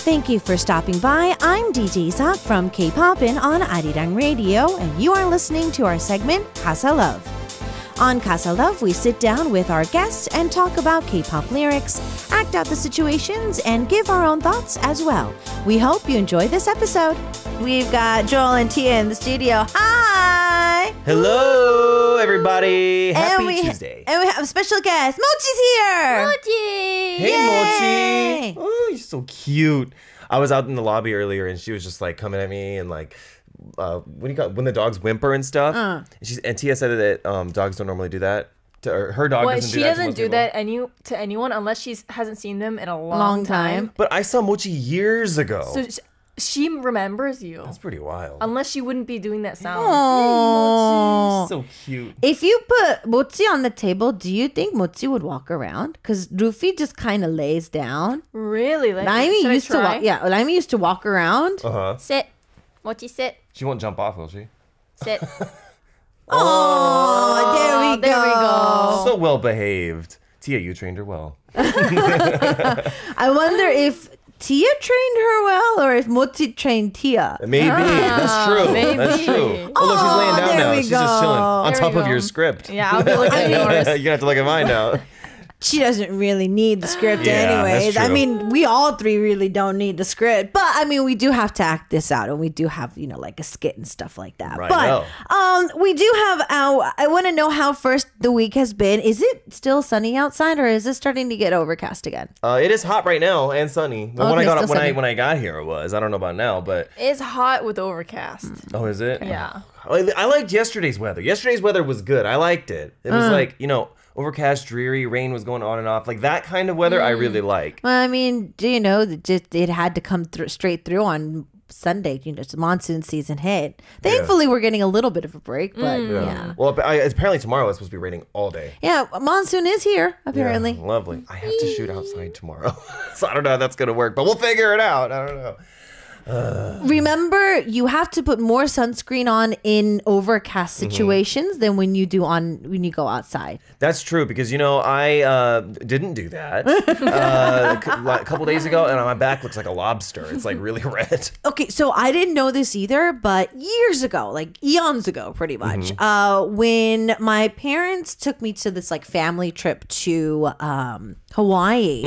Thank you for stopping by. I'm DJ Zak from K-Popin on Arirang Radio, and you are listening to our segment Casa Love. On Casa Love, we sit down with our guests and talk about K-pop lyrics, act out the situations, and give our own thoughts as well. We hope you enjoy this episode. We've got Joel and Tia in the studio. Hi! Hello, everybody. Happy Tuesday. And we have a special guest. Mochi's here! Mochi! Hey, Mochi. Oh, you're so cute. I was out in the lobby earlier, and she was just like coming at me and like, when the dogs whimper and stuff. And Tia said that dogs don't normally do that. Her dog doesn't do that. She doesn't do that to anyone unless she hasn't seen them in a long time. But I saw Mochi years ago. So she remembers you. That's pretty wild. Unless she wouldn't be doing that sound. Aww. So cute. If you put Mochi on the table, do you think Mochi would walk around? Because Rufi just kind of lays down. Really? Like, Laimi used to walk. Yeah, Laimi used to walk around. Sit. Mochi, sit. She won't jump off, will she? Sit. Oh, there we go. So well behaved. Tia, you trained her well. I wonder if Tia trained her well or if Mochi trained Tia. Maybe. That's true. Maybe. That's true. Oh, look, she's laying down there now. we She's just chilling on There top we of go. your script. Yeah, I'll be looking at yours. You're going to have to look at mine now. She doesn't really need the script Yeah, anyways. that's I true. mean, we all three really don't need the script. But I mean, we do have to act this out and we do have, like a skit and stuff like that. Right, But we do have I want to know how first the week has been. Is it still sunny outside or is it starting to get overcast again? It is hot right now and sunny. Well, Okay, still sunny. when I got here, it was. I don't know about now, but It's hot with overcast. oh, is it? Yeah. I liked yesterday's weather. Yesterday's weather was good. I liked it. It was like overcast, dreary, rain was going on and off. Like that kind of weather, I really like. Well, I mean, it had to come straight through on Sunday. It's monsoon season hit. Thankfully, we're getting a little bit of a break, but yeah. Well, apparently tomorrow it's supposed to be raining all day. Yeah, monsoon is here, apparently. Yeah, lovely. I have to shoot outside tomorrow, so I don't know how that's gonna work, but we'll figure it out. I don't know. Remember, you have to put more sunscreen on in overcast situations than when you go outside. That's true because I didn't do that a couple days ago, and my back looks like a lobster. It's like really red. Okay, so I didn't know this either, but years ago, like eons ago, pretty much, when my parents took me to this like family trip to Hawaii,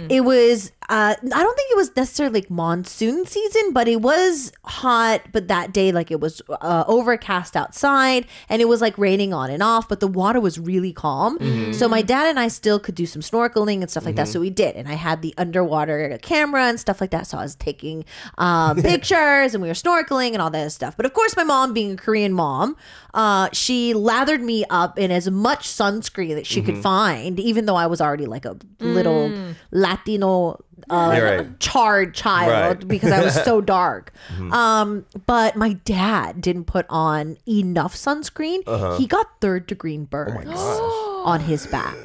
it was I don't think it was necessarily like monsoon season, but it was hot. But that day, like it was overcast outside and it was like raining on and off, but the water was really calm. So my dad and I still could do some snorkeling and stuff like that. So we did. And I had the underwater camera and stuff like that. So I was taking pictures and we were snorkeling and all that stuff. But of course, my mom, being a Korean mom, she lathered me up in as much sunscreen that she could find, even though I was already like a little Latino charred child because I was so dark. But my dad didn't put on enough sunscreen. He got third-degree burns on his back.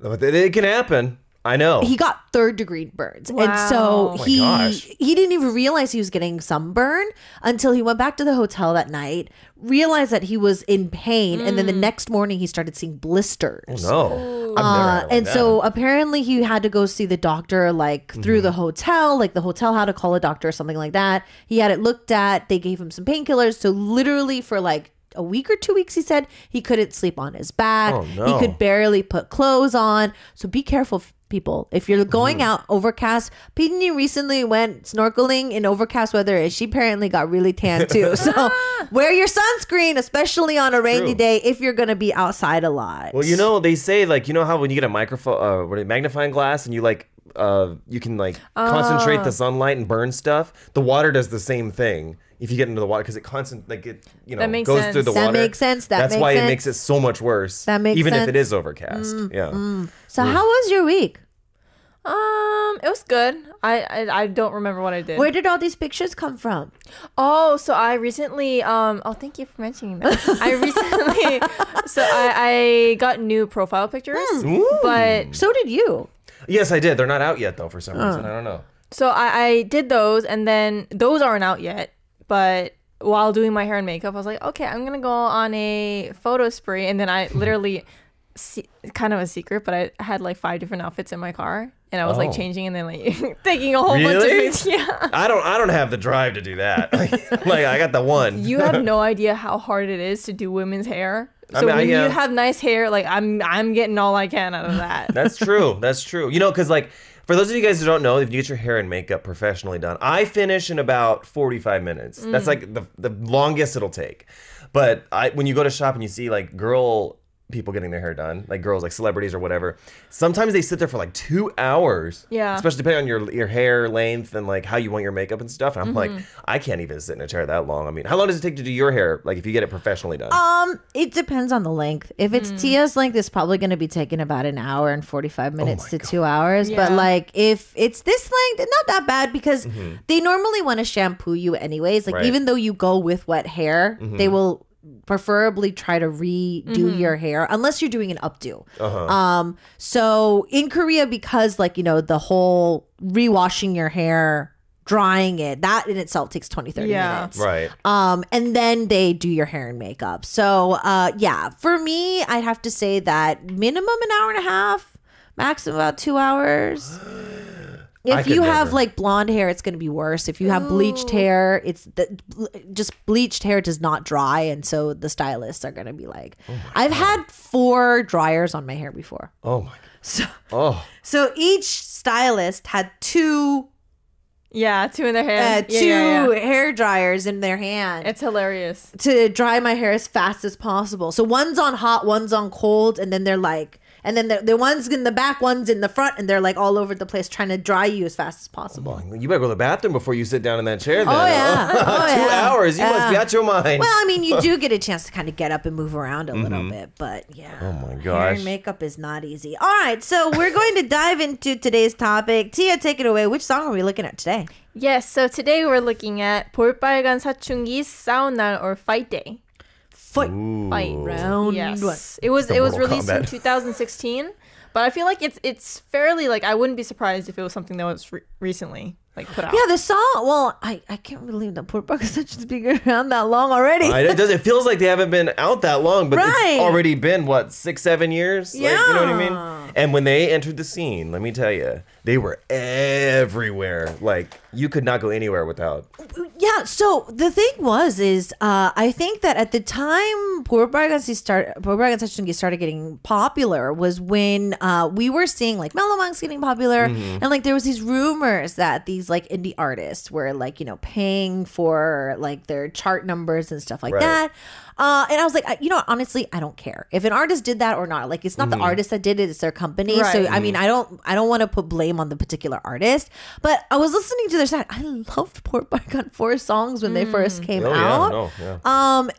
It can happen. I know. He got third-degree burns. Wow. And so my he gosh. didn't even realize he was getting sunburn until he went back to the hotel that night, realized that he was in pain, and then the next morning he started seeing blisters. Oh, no. I've never had And that. so apparently he had to go see the doctor like through the hotel. Like the hotel had to call a doctor or something like that. He had it looked at. They gave him some painkillers. So literally for like a week or 2 weeks, he said he couldn't sleep on his back. Oh, no. He could barely put clothes on. So be careful, people. If you're going out overcast, Pidney recently went snorkeling in overcast weather and she apparently got really tan too. So wear your sunscreen, especially on a rainy True. day if you're going to be outside a lot. Well, they say like, how when you get a magnifying glass and you like, you can like concentrate the sunlight and burn stuff. The water does the same thing. If you get into the water, because it That makes goes sense. through the That water. makes sense. That's why it makes it so much worse. That makes even if sense. it is overcast. So how was your week? It was good. I don't remember what I did. Where did all these pictures come from? Oh, so I recently thank you for mentioning that. I got new profile pictures, but So did you. Yes, I did. They're not out yet though. For some reason, I don't know. so I did those, and then those aren't out yet. But while doing my hair and makeup, I was like, okay, I'm gonna go on a photo spree, and then I literally kind of a secret, but I had like 5 different outfits in my car, and I was like changing and then like taking a whole bunch of things. Yeah. I don't have the drive to do that. Like I got the one. You have no idea how hard it is to do women's hair. So I mean, when you have nice hair, like I'm getting all I can out of that. That's true. That's true. You know, because like for those of you guys who don't know, if you get your hair and makeup professionally done, I finish in about 45 minutes. That's like the longest it'll take. But when you go to shop and you see like people getting their hair done, like girls, like celebrities or whatever, sometimes they sit there for like 2 hours. Yeah. Especially depending on your hair length and like how you want your makeup and stuff. And I'm like, I can't even sit in a chair that long. I mean, how long does it take to do your hair? Like if you get it professionally done? It depends on the length. If it's Tia's length, it's probably going to be taking about an hour and 45 minutes to 2 hours. Yeah. But like if it's this length, not that bad because they normally want to shampoo you anyways. Like even though you go with wet hair, they will preferably try to redo your hair unless you're doing an updo. So in Korea, because like, you know, the whole rewashing your hair, drying it, that in itself takes 20-30 minutes. Right. And then they do your hair and makeup. So yeah, for me, I'd have to say that minimum an hour and a half, maximum about 2 hours. If you have like blonde hair, it's going to be worse. If you have bleached hair, just bleached hair does not dry. And so the stylists are going to be like, I've had 4 dryers on my hair before. Oh my God. So each stylist had 2 in their hand. Two hair dryers in their hand. It's hilarious. To dry my hair as fast as possible. So one's on hot, one's on cold, and then they're like, and then the one's in the back, one's in the front, and they're like all over the place trying to dry you as fast as possible. You better go to the bathroom before you sit down in that chair then. Oh, yeah. 2 hours. You must be out your mind. Well, I mean, you do get a chance to kind of get up and move around a little bit, but yeah. Oh my Hair gosh. and makeup is not easy. All right, so we're going to dive into today's topic. Tia, take it away. Which song are we looking at today? Yes, so today we're looking at 볼빨간 사춘기's 싸운 날 or Fight Day. Fight Round one. Yes. It was released in 2016, but I feel like it's fairly like I wouldn't be surprised if it was something that was recently like put out. Yeah, the song. Well, I can't believe that 볼빨간 사춘기's been around that long already. It feels like they haven't been out that long, but it's already been what 6-7 years. Yeah, like, you know what I mean. And when they entered the scene, let me tell you, they were everywhere. Like you could not go anywhere without. Yeah. So the thing is I think that at the time 볼빨간 사춘기 started getting popular was when we were seeing like Meloman's getting popular, and like there was these rumors that these like indie artists were like, you know, paying for like their chart numbers and stuff like that. And I was like, you know, honestly, I don't care if an artist did that or not. Like, it's not the artist that did it; it's their company. Right. So, I mean, I don't want to put blame on the particular artist. But I was listening to their side. I loved 볼빨간 4 songs when they first came out.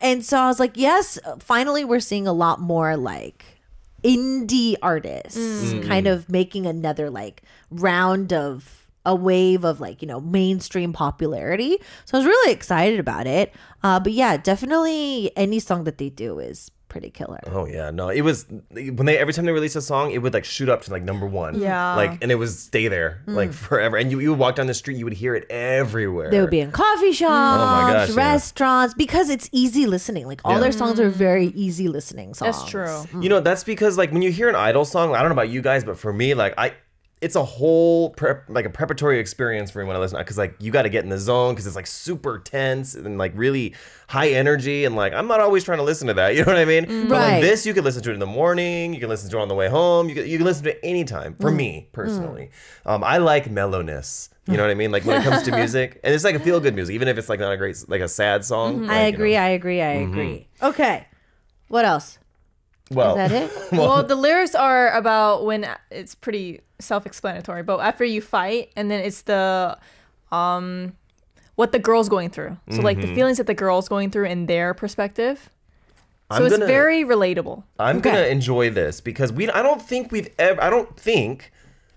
And so I was like, yes, finally, we're seeing a lot more like indie artists kind of making another like round of a wave of like, you know, mainstream popularity. So I was really excited about it. But yeah, definitely any song that they do is pretty killer. Oh yeah, no, it was when every time they release a song, it would like shoot up to like number 1. Yeah, like, and it would stay there like forever. And you would walk down the street, you would hear it everywhere. They would be in coffee shops, restaurants, because it's easy listening. Like all their songs are very easy listening songs. That's true. You know, that's because like when you hear an Idol song, I don't know about you guys, but for me, like it's a whole preparatory experience for me when I listen, because like you got to get in the zone because it's like super tense and like really high energy, and like I'm not always trying to listen to that, you know what I mean? But like this, you can listen to it in the morning, you can listen to it on the way home, you can listen to it anytime. For me personally, I like mellowness. You know what I mean? Like when it comes to music, and it's like a feel good music, even if it's like not a great like a sad song. I like, agree. You know. I agree. Okay, what else? Well, is that it? Well, the lyrics are about when it's pretty self-explanatory, but after you fight, and then it's the what the girl's going through. So like the feelings that the girl's going through in their perspective. So it's very relatable. I'm gonna enjoy this because I don't think,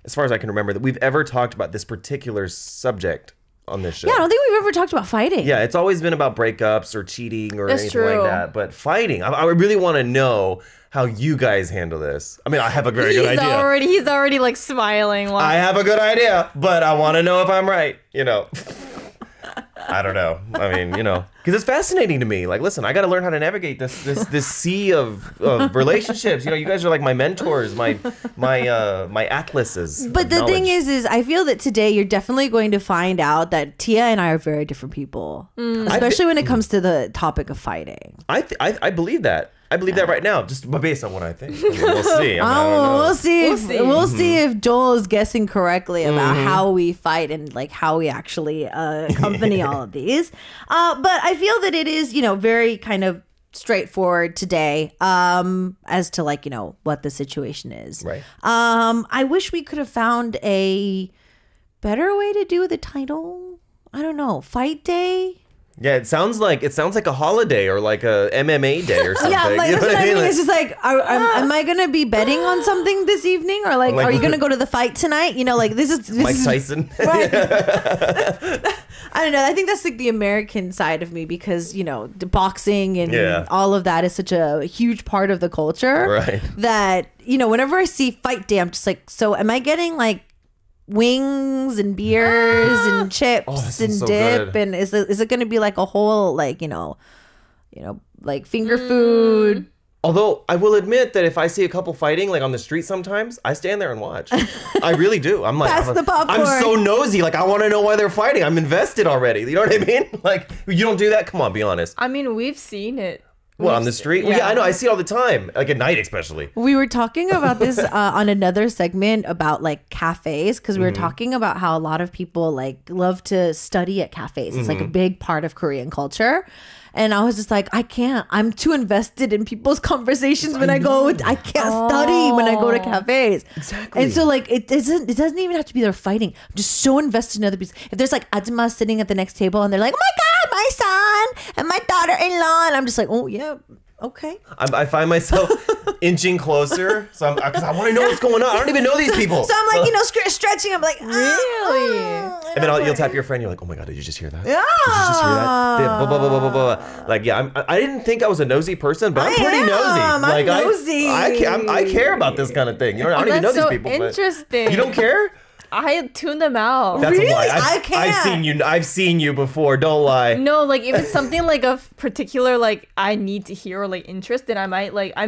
as far as I can remember, that we've ever talked about this particular subject on this show. Yeah, I don't think we've ever talked about fighting. Yeah, it's always been about breakups or cheating or anything true. like that. But fighting, I really want to know how you guys handle this. I mean, I have a very good idea. He's already like smiling. I have a good idea, but I want to know if I'm right, you know. I don't know. I mean, because it's fascinating to me. Like, listen, I got to learn how to navigate this sea of relationships. You guys are like my mentors, my atlases. But the thing is I feel that today you're definitely going to find out that Tia and I are very different people, especially when it comes to the topic of fighting. I believe that. I believe that right now, just based on what I think. I mean, we'll see. I don't know. We'll see if Joel is guessing correctly about how we fight and like how we actually accompany all of these. But I feel that it is, very kind of straightforward today as to like, what the situation is. Right. I wish we could have found a better way to do the title. I don't know. Fight day. Yeah, it sounds like a holiday or like a MMA day or something. Yeah, like that's what I mean. It's just like, am I gonna be betting on something this evening, or like are you gonna go to the fight tonight? Like this is Mike Tyson. Right. I don't know. I think that's like the American side of me because the boxing and all of that is such a huge part of the culture. Right. That whenever I see fight day, I'm just like, so am I getting like wings and beers and chips and dip, and is it going to be like a whole like like finger food? Although I will admit that if I see a couple fighting like on the street, sometimes I stand there and watch. I really do. I'm like, Pass the popcorn. I'm so nosy. Like I want to know why they're fighting. I'm invested already. You know what I mean? Like you don't do that. Come on, be honest. I mean, we've seen it. What, on the street? Yeah. Well, yeah, I know. I see it all the time. Like at night, especially. We were talking about this on another segment about like cafes because we were talking about how a lot of people like love to study at cafes. It's like a big part of Korean culture. And I was just like, I can't. I'm too invested in people's conversations when I go. I can't study when I go to cafes. Exactly. And so like it doesn't even have to be they're fighting. I'm just so invested in other people. If there's like ajumma sitting at the next table and they're like, oh my God, my son and my daughter-in-law. And I'm just like, oh yeah. Okay. I find myself inching closer, so because I want to know what's going on. I don't even know these people. So I'm like, stretching. I'm like, really? And then you'll tap your friend. You're like, oh my God, did you just hear that? Yeah. Did you just hear that? Yeah, blah, blah, blah, blah, blah, blah. Like, yeah, I didn't think I was a nosy person, but I'm pretty nosy. I'm like, nosy. I care about this kind of thing. I don't even know these people. Interesting. You don't care? I tune them out. That's really? a lie. I can't. I've seen you before. Don't lie. No, like if it's something like a particular like I need to hear or like interest, then I might like I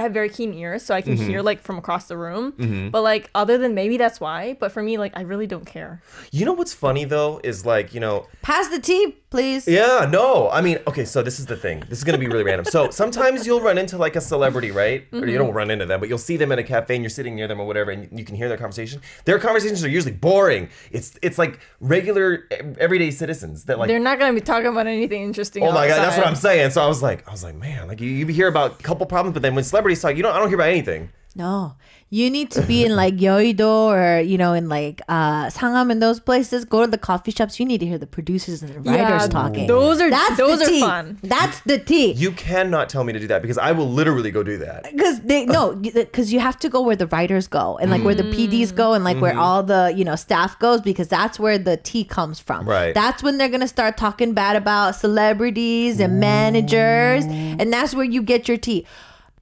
have very keen ears, so I can hear like from across the room. But like other than maybe that's why. But for me, like I really don't care. You know what's funny though is like pass the tea, please. Yeah, no. I mean, okay, so this is the thing. This is gonna be really random. So sometimes you'll run into like a celebrity, right? Or you don't run into them, but you'll see them at a cafe and you're sitting near them or whatever, and you can hear their conversation. Their conversations are usually boring. It's like regular everyday citizens that like they're not gonna be talking about anything interesting. Oh my God, that's what I'm saying. So I was like, man, like you hear about a couple problems, but then when celebrities talk, I don't hear about anything. No, you need to be in like Yeouido or in like Sangam and those places. Go to the coffee shops. You need to hear the producers and the writers talking. Those are tea. fun. That's the tea. You cannot tell me to do that because I will literally go do that. Because you have to go where the writers go and like where the PDs go and like where all the staff goes, because that's where the tea comes from. Right. That's when they're gonna start talking bad about celebrities and managers, and that's where you get your tea.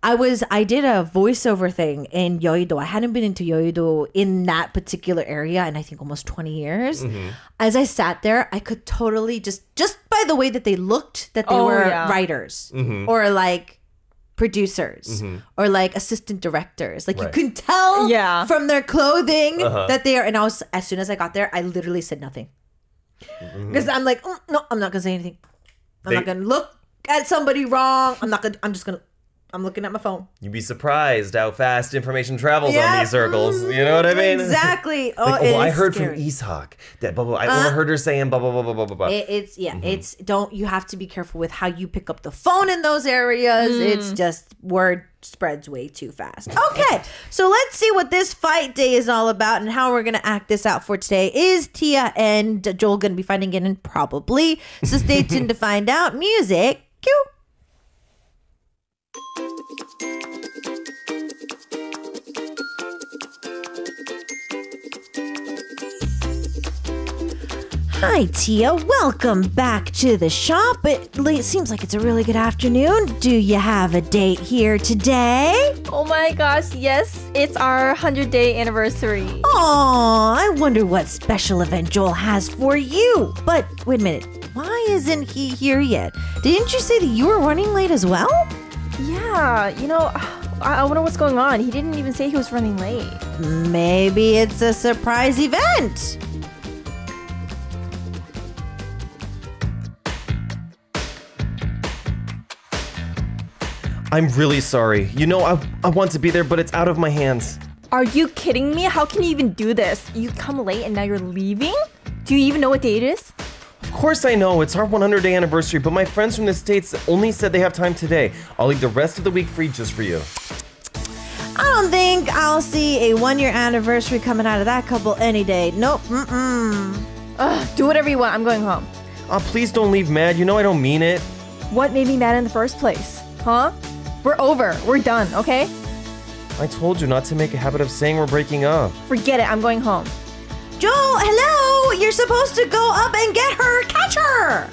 I did a voiceover thing in Yeouido. I hadn't been into Yeouido in that particular area in I think almost 20 years. As I sat there, I could totally just by the way that they looked, that they were writers or like producers or like assistant directors. Like you can tell from their clothing that they are. And as soon as I got there, I literally said nothing. Because I'm like, no, I'm not going to say anything. I'm not going to look at somebody wrong. I'm looking at my phone. You'd be surprised how fast information travels on these circles. You know what I mean? Exactly. Like, I heard scary. From Ishak that blah blah. I overheard her saying blah blah blah blah blah blah. It's you have to be careful with how you pick up the phone in those areas. It's just word spreads way too fast. Okay, so let's see what this fight day is all about and how we're gonna act this out for today. Is Tia and Joel gonna be fighting again? And probably. So stay tuned to find out. Music. Cue. Hi, Tia. Welcome back to the shop. It seems like it's a really good afternoon. Do you have a date here today? Oh my gosh, yes. It's our 100-day anniversary. Aw, I wonder what special event Joel has for you. But wait a minute. why isn't he here yet? Didn't you say that you were running late as well? Yeah, I wonder what's going on. He didn't even say he was running late. Maybe it's a surprise event. I'm really sorry. I want to be there, but it's out of my hands. Are you kidding me? How can you even do this? You come late and now you're leaving? Do you even know what day it is? Of course I know, it's our 100-day anniversary, but my friends from the States only said they have time today. I'll leave the rest of the week free just for you. I don't think I'll see a 1-year anniversary coming out of that couple any day. Nope. Do whatever you want. I'm going home. Please don't leave mad. You know I don't mean it. What made me mad in the first place? Huh? We're over. We're done, okay? I told you not to make a habit of saying we're breaking up. Forget it. I'm going home. Joel, hello! You're supposed to go up and get her. Catch her!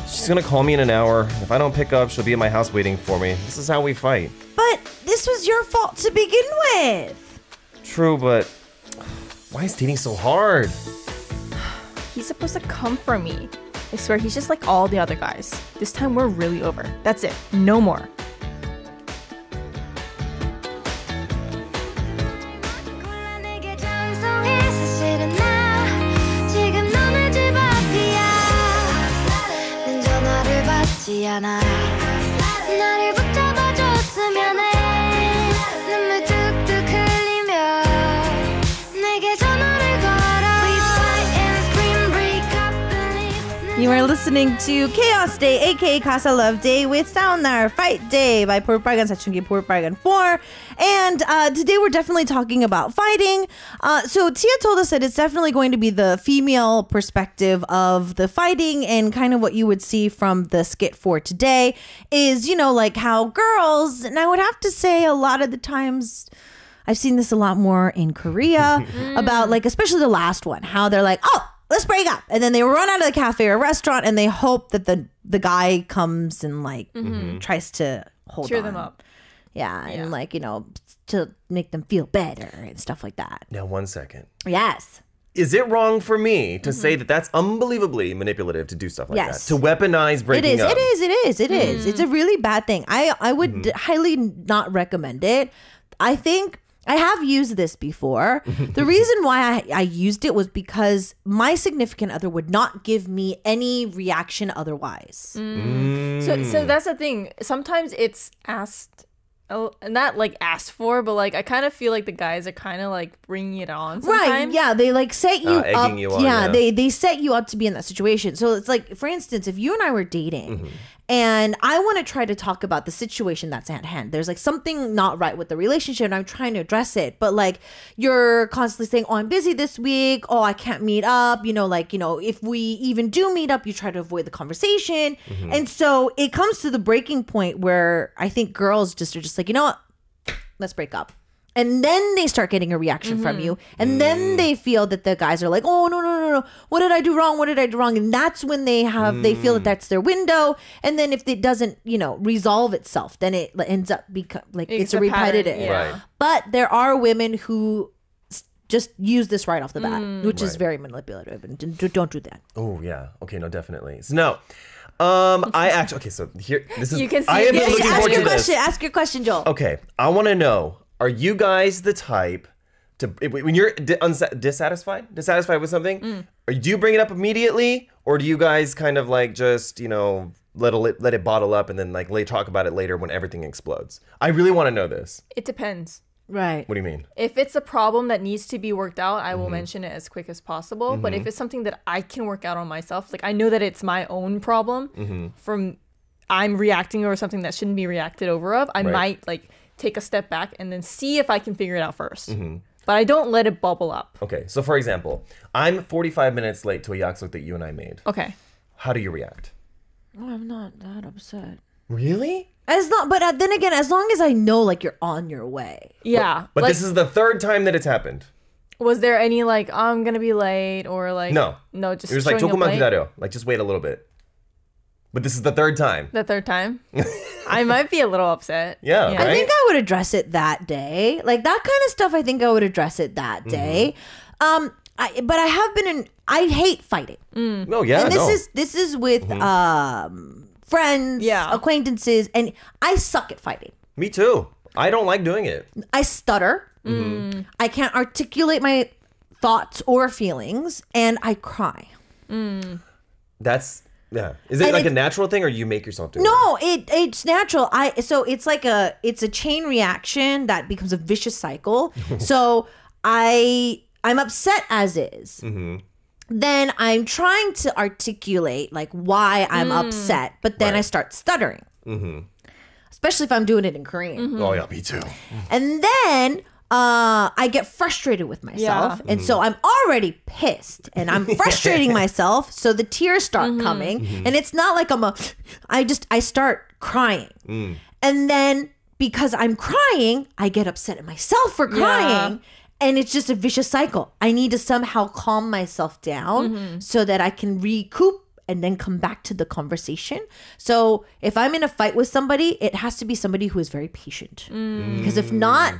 She's gonna call me in an hour. If I don't pick up, she'll be at my house waiting for me. This is how we fight. But this was your fault to begin with. True, but why is dating so hard? He's supposed to come for me. I swear he's just like all the other guys. This time we're really over. That's it. No more. You are listening to Chaos Day, aka Casa Love Day with Soundnar Fight Day by 볼빨간 사춘기 볼빨간 4. And today we're definitely talking about fighting. So Tia told us that it's definitely going to be the female perspective of the fighting, and kind of what you would see from the skit for today is, like how girls, and I would have to say a lot of the times, I've seen this a lot more in Korea about like, especially the last one, how they're like, oh, let's break up. And then they run out of the cafe or restaurant and they hope that the guy comes and like tries to cheer on them up. Yeah, and like, to make them feel better and stuff like that. Now, 1 second. Yes. Is it wrong for me to say that that's unbelievably manipulative to do stuff like Yes. that? To weaponize breaking up? It is. It's a really bad thing. I would highly not recommend it. I think I have used this before. The reason why I used it was because my significant other would not give me any reaction otherwise. So that's the thing. Sometimes it's asked, not like asked for, but like I kind of feel like the guys are kind of like bringing it on sometimes. Right, yeah, they like set you up. egging you on, they set you up to be in that situation. So it's like, for instance, if you and I were dating and I want to try to talk about the situation that's at hand, there's like something not right with the relationship and I'm trying to address it, but like you're constantly saying, oh, I'm busy this week, oh, I can't meet up, if we even do meet up, you try to avoid the conversation. And so it comes to the breaking point where I think girls just are just like, you know what, let's break up. And then they start getting a reaction from you. And then they feel that the guys are like, oh, no. What did I do wrong? And that's when they feel that that's their window. And then if it doesn't, resolve itself, then it ends up it's a repetitive. Pattern, yeah. Right. But there are women who just use this right off the bat, which is very manipulative. And don't do that. Oh, yeah. Okay, no, definitely. So, no. I actually, okay, so here, this is, You can see I have it. been Yes, looking Ask forward your to this. question. Ask your question, Joel. Okay, I want to know, are you guys the type to, when you're dissatisfied with something, do you bring it up immediately, or do you guys kind of like just, let it bottle up and then like talk about it later when everything explodes? I really want to know this. It depends. Right. What do you mean? If it's a problem that needs to be worked out, I will mention it as quick as possible. But if it's something that I can work out on myself, like I know that it's my own problem from I'm reacting over something that shouldn't be reacted over of, I might like take a step back and then see if I can figure it out first. But I don't let it bubble up. Okay, so for example, I'm 45 minutes late to a yakseok that you and I made. Okay. How do you react? Oh, I'm not that upset. Really? But then again, as long as I know like you're on your way. Yeah. But like, this is the third time that it's happened. was there any like, oh, I'm going to be late or like. No, just it was like, showing up 조금만 late? 기다려. Like, just wait a little bit. But this is the third time. The third time? I might be a little upset. Yeah, right? I think I would address it that day. Like that kind of stuff, I think I would address it that day. but I have been in. I hate fighting. Oh yeah, And no. this is with friends, Yeah. acquaintances, and I suck at fighting. Me too. I don't like doing it. I stutter. I can't articulate my thoughts or feelings, and I cry. That's yeah. Is it And like a it's- natural thing, or you make yourself do it? No, it's natural. So it's like it's a chain reaction that becomes a vicious cycle. So I'm upset as is. Then I'm trying to articulate like why I'm upset, but then I start stuttering. Especially if I'm doing it in Korean. Oh yeah, me too. And then I get frustrated with myself. Yeah. And so I'm already pissed and I'm frustrating myself. So the tears start coming. And it's not like I start crying. And then because I'm crying, I get upset at myself for crying. And it's just a vicious cycle. I need to somehow calm myself down so that I can recoup and then come back to the conversation. So if I'm in a fight with somebody, it has to be somebody who is very patient. Because if not,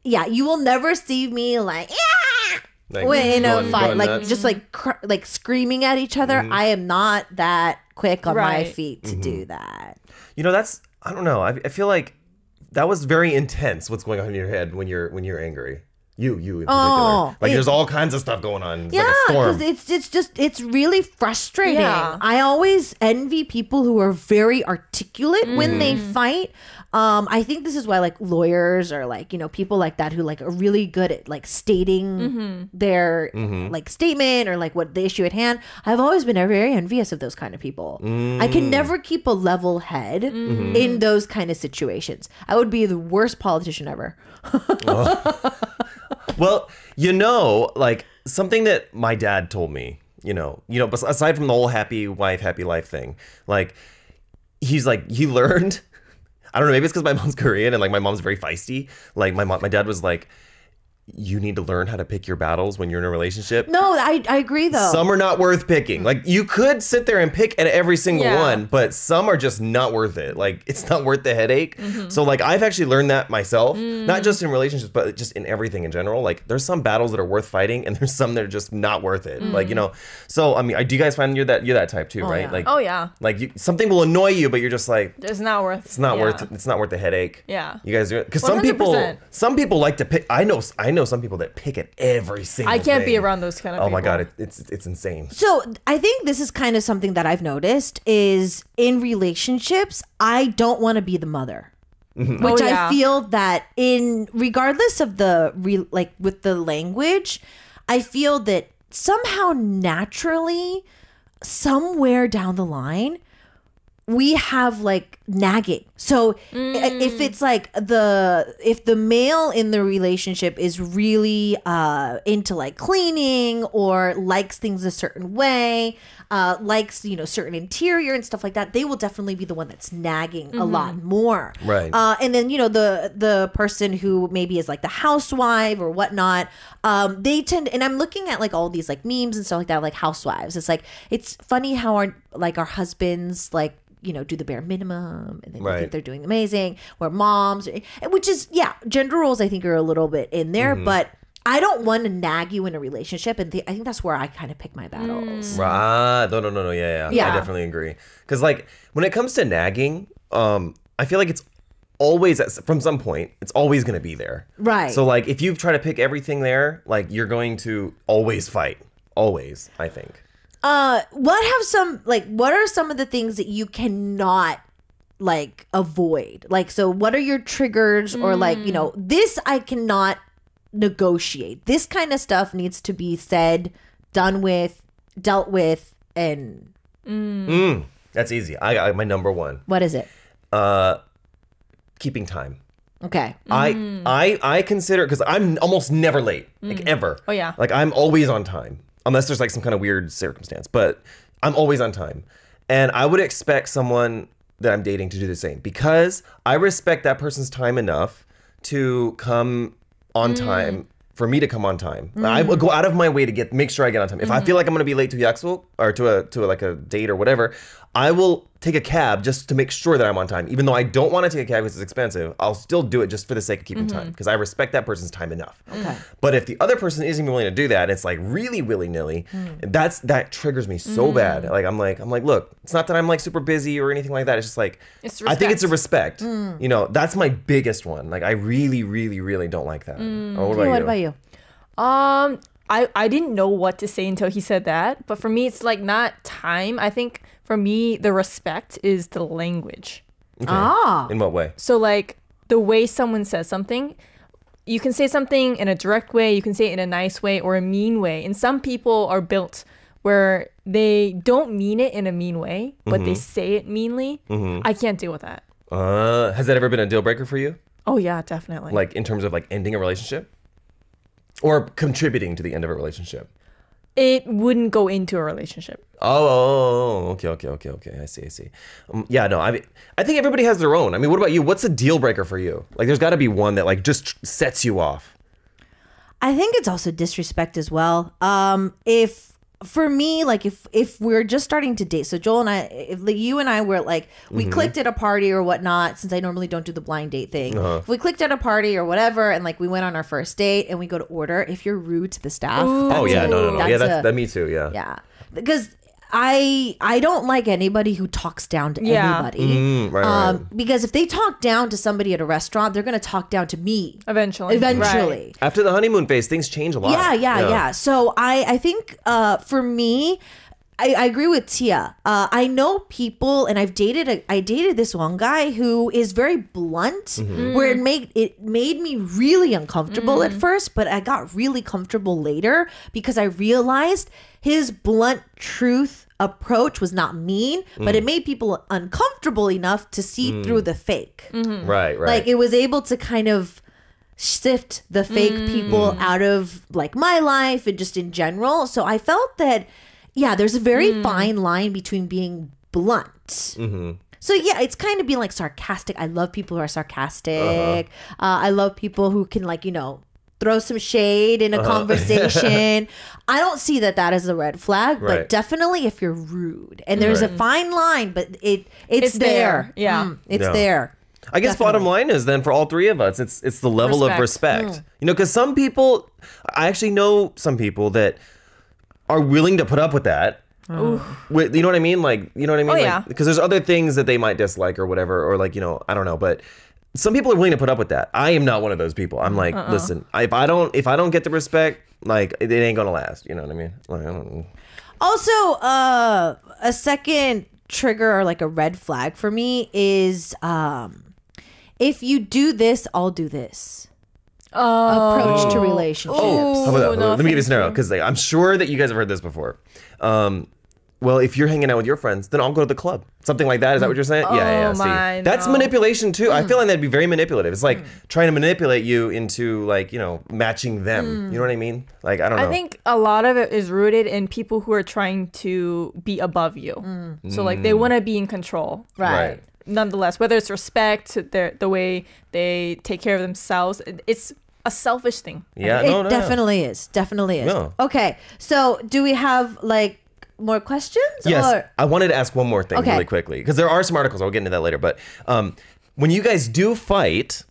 yeah, you will never see me like, yeah, Like, in a going fight, like nuts. just like screaming at each other. I am not that quick on my Right. feet to do that. You know, that's I don't know. I feel like that was very intense. What's going on in your head when you're angry? You in particular. Oh, Like there's all kinds of stuff going on. It's Yeah, like a storm. because it's really frustrating. Yeah. I always envy people who are very articulate when they fight. I think this is why like lawyers or like people like that who like are really good at like stating their like statement or like what the issue at hand. I've always been very envious of those kind of people. I can never keep a level head in those kind of situations. I would be the worst politician ever. Well, like something that my dad told me, but aside from the whole happy wife, happy life thing, like he's like, he learned, I don't know, maybe it's because my mom's Korean and like my mom's very feisty. Like my dad was like, you need to learn how to pick your battles when you're in a relationship. No, I agree though. Some are not worth picking. Like you could sit there and pick at every single Yeah. one, but some are just not worth it. Like it's not worth the headache. So like I've actually learned that myself, not just in relationships, but just in everything in general. Like there's some battles that are worth fighting and there's some that are just not worth it. Like, so I mean, do you guys find you're that type too, right? yeah. Like, Oh yeah. like something will annoy you, but you're just like, It's not worth. it's not worth the headache. Yeah. You guys do it. Because some people 100%. like to pick. I know some people that pick at every single I can't be thing. around those kind of Oh people. my God, it's insane. So I think this is kind of something that I've noticed is in relationships, I don't want to be the mother. Which Oh, yeah. I feel that in regardless of like with the language, I feel that somehow naturally, somewhere down the line, we have like nagging. So if it's like if the male in the relationship is really into like cleaning or likes things a certain way, likes certain interior and stuff like that, they will definitely be the one that's nagging a lot more. Right. And then the person who maybe is like the housewife or whatnot, they tend, and I'm looking at like all these like memes and stuff like that, like housewives. It's like it's funny how our husbands like do the bare minimum and then you Right. think they're doing amazing, where moms, which is, yeah, gender roles I think are a little bit in there, but I don't want to nag you in a relationship, and I think that's where I kind of pick my battles. Ah, no, yeah. Yeah. I definitely agree. Because like when it comes to nagging, I feel like it's always from some point it's always going to be there. Right. So like if you try to pick everything there, like you're going to always fight. Always, I think. What are some of the things that you cannot like avoid? Like, so what are your triggers or like, this I cannot negotiate. This kind of stuff needs to be said, done with, dealt with, and That's easy. I got my number one. what is it? Keeping time. Okay. I consider, because I'm almost never late, like ever. Oh, yeah. Like I'm always on time, unless there's like some kind of weird circumstance. But I'm always on time, and I would expect someone that I'm dating to do the same, because I respect that person's time enough to come on time. For me to come on time, I will go out of my way to make sure I get on time. If I feel like I'm gonna be late to Yaksuk or to like a date or whatever, I will take a cab just to make sure that I'm on time. Even though I don't want to take a cab because it's expensive, I'll still do it just for the sake of keeping time because I respect that person's time enough. Okay. But if the other person isn't even willing to do that, it's like really willy-nilly, that triggers me so bad. Like I'm like, look, it's not that I'm like super busy or anything like that. It's just like I think it's a respect. You know, that's my biggest one. Like I really, really, really don't like that. Oh, What about you? I didn't know what to say until he said that. But for me, it's like not time. I think for me, the respect is the language. Okay. In what way? So like the way someone says something, you can say something in a direct way, you can say it in a nice way or a mean way. And some people are built where they don't mean it in a mean way, but they say it meanly. I can't deal with that. Has that ever been a deal breaker for you? Oh yeah, definitely. Like in terms of like ending a relationship? Or contributing to the end of a relationship? It wouldn't go into a relationship. Okay. I see. Yeah, no, I think everybody has their own. I mean, what about you? What's a deal breaker for you? Like, there's got to be one that like just sets you off. I think it's also disrespect as well. If for me, like if we're just starting to date, so Joel and I, if like you and I were like, we clicked at a party or whatnot, since I normally don't do the blind date thing. If we clicked at a party or whatever, and like we went on our first date and we go to order, if you're rude to the staff, Oh yeah, no. Yeah, that's that me too. Yeah. yeah, because I don't like anybody who talks down to anybody. Right. Because if they talk down to somebody at a restaurant, they're gonna talk down to me Eventually. Right. After the honeymoon phase, things change a lot. Yeah. So I think for me, I agree with Tia. I know people, and I dated this one guy who is very blunt, where it made me really uncomfortable at first, but I got really comfortable later because I realized his blunt truth approach was not mean, but it made people uncomfortable enough to see through the fake. Right. Like it was able to kind of sift the fake people out of like my life and just in general. So I felt that, yeah, there's a very fine line between being blunt. So yeah, it's kind of being like sarcastic. I love people who are sarcastic. I love people who can like, throw some shade in a conversation. I don't see that as a red flag, but definitely if you're rude. And there's a fine line, but it's there. Yeah. It's there. I guess bottom line is then for all three of us, it's the level of respect. Because some people, I actually know some people that are willing to put up with that. You know what I mean? Like, you know what I mean? Oh, like, yeah. Because there's other things that they might dislike or whatever, or like, I don't know, but some people are willing to put up with that. I am not one of those people. I'm like, listen, if I don't get the respect, like it ain't gonna last. You know what I mean? Like, I don't know. Also, a second trigger or like a red flag for me is if you do this, I'll do this. Approach to relationships. How about that? Let me give you a scenario because like, I'm sure that you guys have heard this before. Well, if you're hanging out with your friends, then I'll go to the club. Something like that. Is that what you're saying? Yeah. See, that's manipulation too. I feel like that'd be very manipulative. It's like trying to manipulate you into like, matching them. You know what I mean? Like, I don't know. I think a lot of it is rooted in people who are trying to be above you. So like they want to be in control. Right. Nonetheless, whether it's respect, the way they take care of themselves, it's a selfish thing. Yeah, it definitely is. Definitely is. No. Okay, so do we have like more questions? Yes, Or? I wanted to ask one more thing Okay. really quickly because there are some articles. I'll get into that later. But when you guys do fight,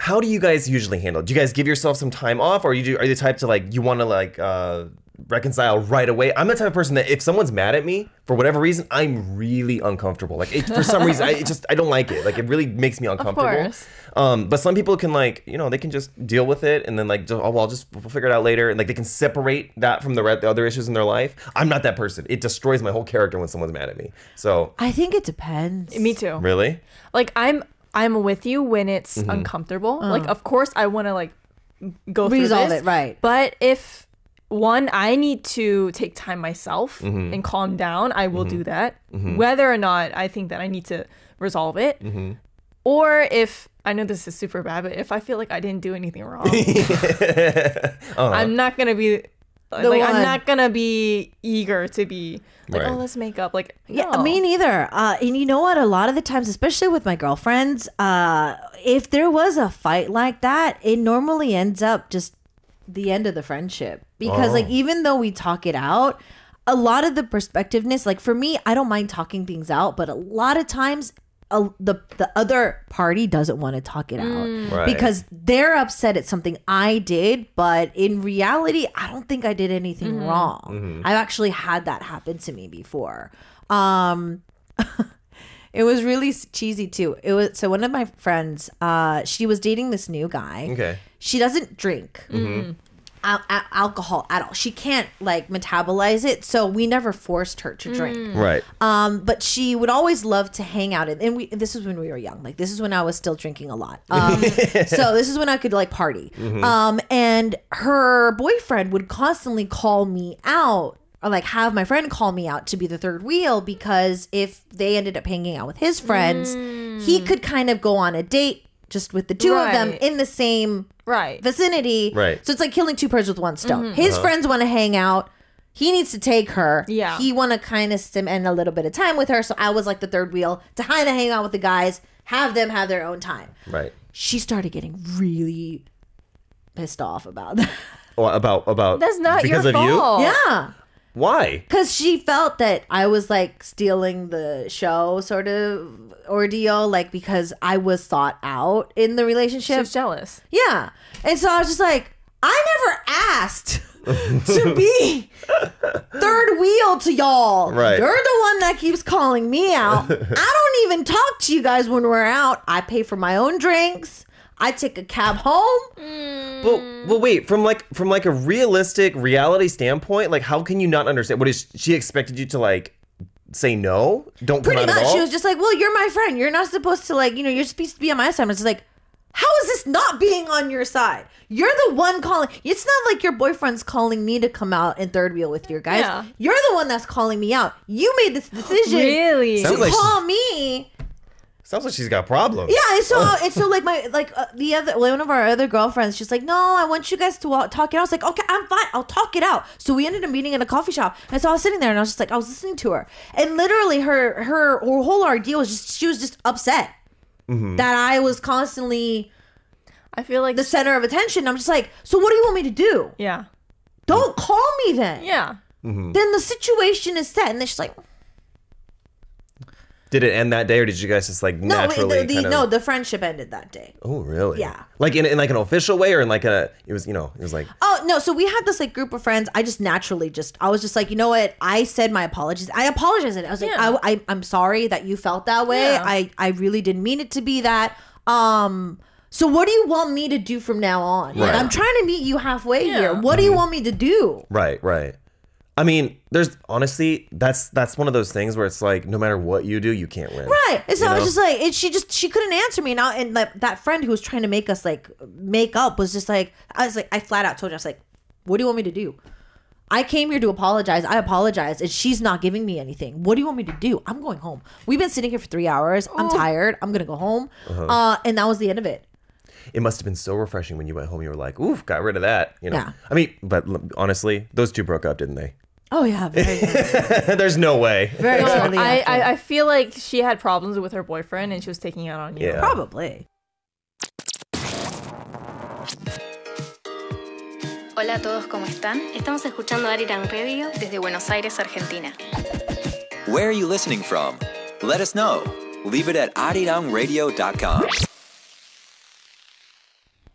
how do you guys usually handle it? Do you guys give yourself some time off, or are you the type to like you want to like reconcile right away? I'm the type of person that if someone's mad at me for whatever reason, I'm really uncomfortable. Like for some reason, I don't like it. Like it really makes me uncomfortable. Of course. But some people can like they can just deal with it and then like we'll figure it out later, and like they can separate that from the other issues in their life. I'm not that person. It destroys my whole character when someone's mad at me. So I think it depends. Me too. really, Like I'm with you when it's uncomfortable. Like of course I want to like go through Resolve this, it, right. But if I need to take time myself and calm down, I will do that. Whether or not I think that I need to resolve it. Or if, I know this is super bad, but if I feel like I didn't do anything wrong, I'm not going to be, I'm not going to be eager to be like, Right. oh, let's make up. Like, Yeah, no. me neither. And you know what? A lot of the times, especially with my girlfriends, if there was a fight like that, it normally ends up just the end of the friendship. Because like even though we talk it out, a lot of the perspectiveness, like for me, I don't mind talking things out, but a lot of times the other party doesn't want to talk it out Right. because they're upset at something I did, but in reality, I don't think I did anything wrong. I've actually had that happen to me before. It was really cheesy too. It was so one of my friends, she was dating this new guy. Okay. She doesn't drink alcohol at all. She can't like metabolize it, so we never forced her to drink. Right. But she would always love to hang out, and this is when we were young. Like this is when I was still drinking a lot. So this is when I could like party. And her boyfriend would constantly call me out, or like have my friend call me out to be the third wheel, because if they ended up hanging out with his friends, he could kind of go on a date just with the two of them in the same vicinity. Right. So it's like killing two birds with one stone. His friends want to hang out. He needs to take her. Yeah. He want to kind of spend a little bit of time with her. So I was like the third wheel to kind of hang out with the guys, have them have their own time. Right. She started getting really pissed off about that. Oh, about That's not because your of fault. Yeah. Why? Because she felt that I was like stealing the show sort of ordeal, like because I was thought out in the She relationship. was jealous. Yeah. And so I was just like, I never asked to be third wheel to y'all. Right. You're the one that keeps calling me out. I don't even talk to you guys when we're out. I pay for my own drinks. I take a cab home. Well, wait. From like a realistic reality standpoint, like how can you not understand? What is she expected you to like say no? Don't come Pretty out at much. all? She was just like, well, you're my friend. You're not supposed to like, you're supposed to be on my side. It's like, how is this not being on your side? You're the one calling. It's not like your boyfriend's calling me to come out and third wheel with your guys. Yeah. You're the one that's calling me out. You made this decision Really? to Sounds like call me. Sounds like she's got problems. Yeah, and so like the other one of our other girlfriends, she's like, no, I want you guys to talk it out. I was like, okay, I'm fine, I'll talk it out. So we ended up meeting in a coffee shop, and so I was sitting there and I was just like, I was listening to her, and literally her whole ordeal was just she was just upset that I was constantly I feel like the center of attention. I'm just like, so what do you want me to do? Yeah. Don't call me then. Yeah. Then the situation is set, and then she's like, Did it end that day, or did you guys just like naturally? no, the friendship ended that day. Oh, really? Yeah. Like in like an official way, or in like it was like. Oh no! So we had this like group of friends. I just naturally I was just like, you know what? I said my apologies. I apologized. I was like, Yeah. I'm sorry that you felt that way. Yeah. I really didn't mean it to be that. So what do you want me to do from now on? Like, Right. I'm trying to meet you halfway Yeah. here. What do you want me to do? Right. I mean, there's honestly that's one of those things where it's like no matter what you do, you can't win. Right. And so You I was know? just like, she couldn't answer me now. And like that friend who was trying to make us like make up was just like, I flat out told her, I was like, what do you want me to do? I came here to apologize. I apologize. And she's not giving me anything. What do you want me to do? I'm going home. We've been sitting here for 3 hours. I'm tired. I'm going to go home. And that was the end of it. It must have been so refreshing when you went home. You were like, "Ooh, got rid of that." You know. Yeah. I mean, but honestly, those two broke up, didn't they? Oh, yeah. Very, There's no way. very No, shortly after. I feel like she had problems with her boyfriend and she was taking it out on you. Yeah. Probably. Hola a todos, ¿cómo están? Estamos escuchando Arirang Radio desde Buenos Aires, Argentina. Where are you listening from? Let us know. Leave it at arirangradio.com.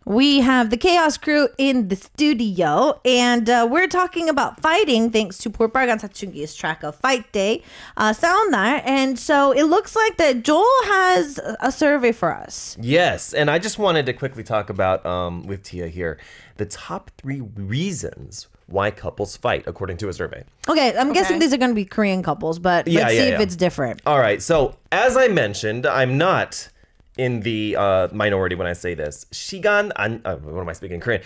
We have the Chaos Crew in the studio, and we're talking about fighting thanks to Purpargan Satsunggi's track of Fight Day, Soundar. And so it looks like that Joel has a survey for us. Yes, and I just wanted to quickly talk about with Tia here the top 3 reasons why couples fight according to a survey. Okay, I'm guessing these are going to be Korean couples, but let's see if it's different. All right, so as I mentioned, I'm not in the minority when I say this. Shigan, what am I speaking Korean?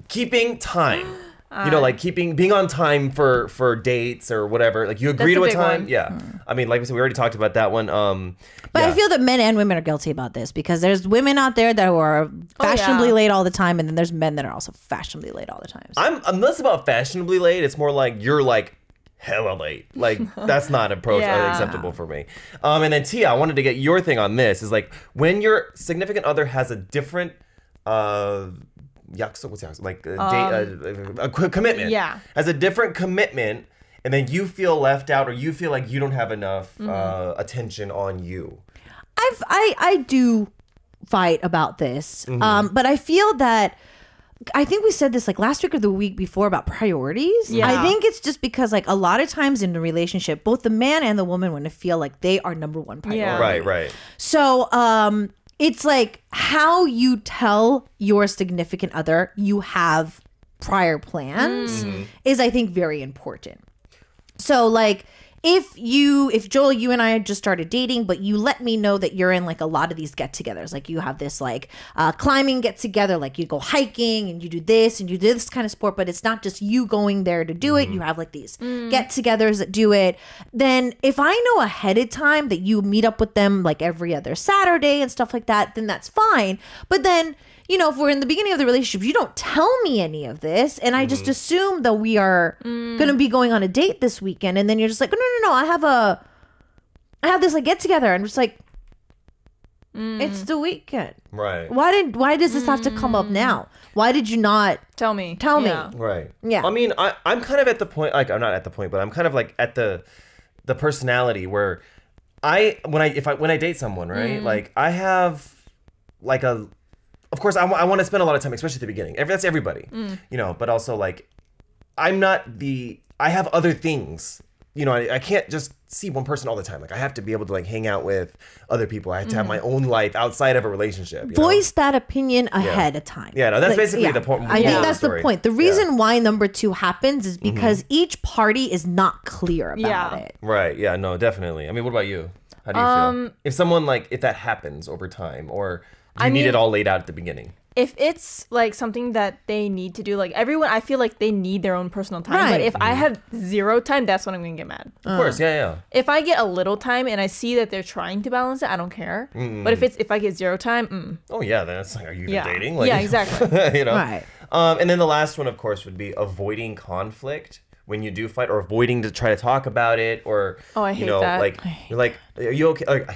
Keeping time. Like being on time for dates or whatever. Like you agree That's to a a big time. one. Yeah. I mean, like we said, we already talked about that one. But yeah. I feel that men and women are guilty about this because there's women out there that are fashionably late all the time, and then there's men that are also fashionably late all the time. So. I'm less about fashionably late. It's more like you're like hella late. Like that's not approach Yeah. acceptable for me. And then Tia, I wanted to get your thing on this. Is like when your significant other has a different 약속, what's 약속? Like a commitment. Yeah. Has a different commitment, and then you feel left out, or you feel like you don't have enough attention on you. I do fight about this, but I feel that. I think we said this like last week or the week before about priorities. Yeah. I think it's just because like a lot of times in the relationship, both the man and the woman want to feel like they are number one priority. Yeah. Right. So it's like how you tell your significant other you have prior plans is, I think, very important. So like if Joel, you and I had just started dating, but you let me know that you're in like a lot of these get-togethers, like you have this like climbing get-together, like you go hiking and you do this and you do this kind of sport, but it's not just you going there to do it. You have like these get-togethers that do it. Then if I know ahead of time that you meet up with them like every other Saturday and stuff like that, then that's fine. But then, you know, if we're in the beginning of the relationship, you don't tell me any of this, and I just assume that we are going to be going on a date this weekend, and then you're just like, no, I have this like get together, and I'm just like, it's the weekend. Right. Why does this have to come up now? Why did you not Tell me. Right. Yeah. I mean, I'm kind of at the point, like I'm not at the point, but I'm kind of like at the personality where when I date someone, right? Like I have like of course, I want to spend a lot of time, especially at the beginning. That's everybody, you know. But also, like, I have other things. You know, I can't just see one person all the time. Like, I have to be able to like hang out with other people. I have to have my own life outside of a relationship. Voice that opinion ahead of time. Yeah, no, that's Like, basically the point. I think that's the story. point. The reason why number 2 happens is because each party is not clear about it. Right. Yeah. No. Definitely. I mean, what about you? How do you feel? If someone if that happens over time, or you need it all laid out at the beginning. If it's like something that they need to do, like everyone, I feel like they need their own personal time. Right. But if I have 0 time, that's when I'm gonna get mad. Of course, yeah. If I get a little time and I see that they're trying to balance it, I don't care. But if I get 0 time, Oh yeah, then it's like, are you even dating? Yeah, exactly. You know. Right. And then the last one, of course, would be avoiding conflict when you do fight, or avoiding to try to talk about it, or I hate that. like you're like, are you okay? Like,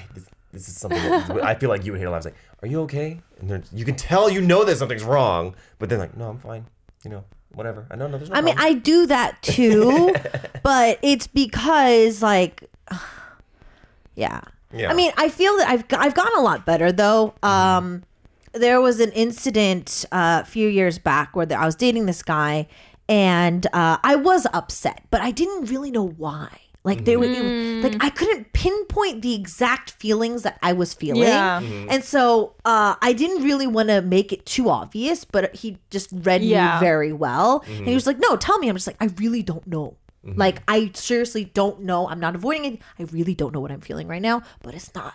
this is something that I feel like you would hate a lot. It's like, are you okay? And you can tell that something's wrong, but then like, no, I'm fine. You know, whatever. I know, no, there's no problem. I do that too, but it's because like, yeah. I mean, I feel that I've gotten a lot better though. There was an incident a few years back where I was dating this guy, and I was upset, but I didn't really know why. Like like I couldn't pinpoint the exact feelings that I was feeling. Yeah. And so I didn't really want to make it too obvious, but he just read me very well. And he was like, no, tell me. I'm just like, I really don't know. Like, I seriously don't know. I'm not avoiding it. I really don't know what I'm feeling right now, but it's not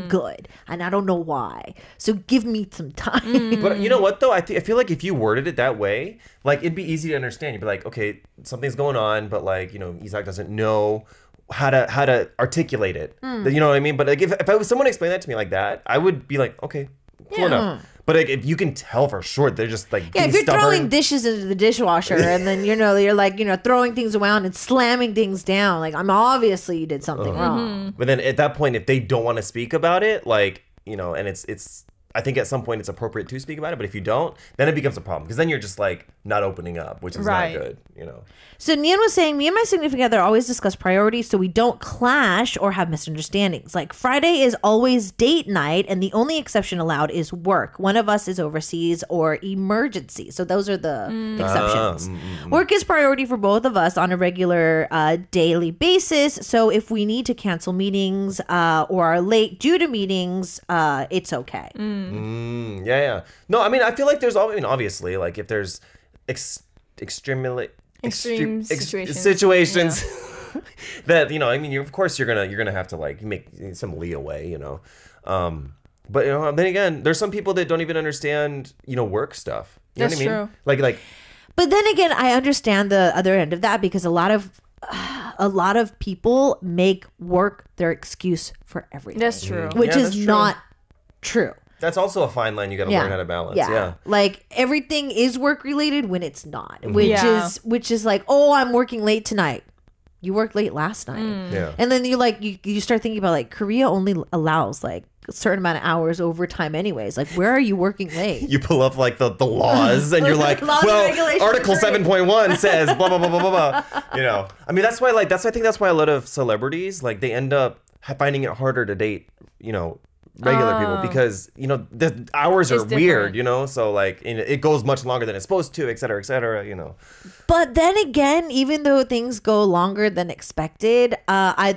good, and I don't know why. So give me some time. But you know what though? I feel like if you worded it that way, like it'd be easy to understand. You'd be like, okay, something's going on, but like, you know, Isaac doesn't know how to articulate it. You know what I mean? But like if I was someone explain that to me like that, I would be like, okay, cool enough. But like, if you can tell for sure, they're just like if you're stubborn. throwing dishes into the dishwasher and then you're like throwing things around and slamming things down, like obviously you did something wrong. But then at that point, if they don't want to speak about it, like, you know, and it's I think at some point it's appropriate to speak about it, but if you don't, then it becomes a problem, because then you're just like not opening up, which is not good, you know. So Nian was saying, me and my significant other always discuss priorities so we don't clash or have misunderstandings. Like, Friday is always date night, and the only exception allowed is work. One of us is overseas or emergency. So those are the exceptions. Work is priority for both of us on a regular daily basis. So if we need to cancel meetings or are late due to meetings, it's okay. Yeah. No, I mean, I feel like there's obviously, like, if there's extreme situations that, you know, I mean, of course you're gonna have to like make some leeway, you know. But you know, then again, there's some people that don't even understand, you know, work stuff. You know what I mean? True. Like. But then again, I understand the other end of that, because a lot of people make work their excuse for everything. That's true. Which is not true. That's also a fine line you got to learn how to balance. Yeah. Like, everything is work related when it's not, which is like, oh, I'm working late tonight. You worked late last night. Yeah. And then you start thinking about, like, Korea only allows like a certain amount of hours overtime anyways. Like, where are you working late? You pull up like the laws and you're like, Laws and well, regulations Article are great. 7.1 says blah, blah, blah, blah, blah, blah. You know, I mean, that's why I think that's why a lot of celebrities, like they end up finding it harder to date, you know, regular people because, you know, the hours are It's weird, different. you know, so like it goes much longer than it's supposed to, et cetera, you know. But then again, even though things go longer than expected,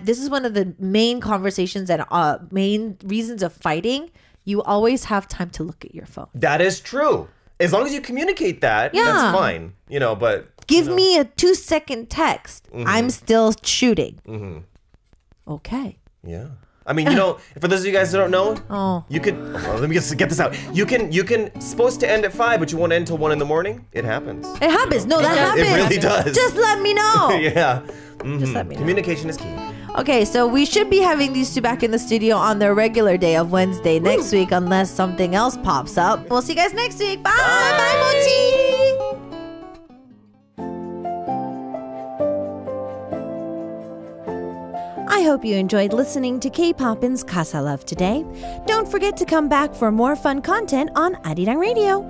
this is one of the main conversations and main reasons of fighting. You always have time to look at your phone. That is true. As long as you communicate that, Yeah. that's fine, you know, but. Give me a 2-second text. I'm still shooting. Okay. Yeah. I mean, you know, for those of you guys that don't know, Oh. you could, let me get this out. You can, supposed to end at 5, but you want to end till 1 in the morning? It happens. It happens. No, that does. happens. It really does. Just let me know. Yeah. Just let me know. Communication is key. Okay, so we should be having these two back in the studio on their regular day of Wednesday next week, unless something else pops up. We'll see you guys next week. Bye. Bye, Mochi. I hope you enjoyed listening to K-Poppin's Casa Love today. Don't forget to come back for more fun content on Arirang Radio.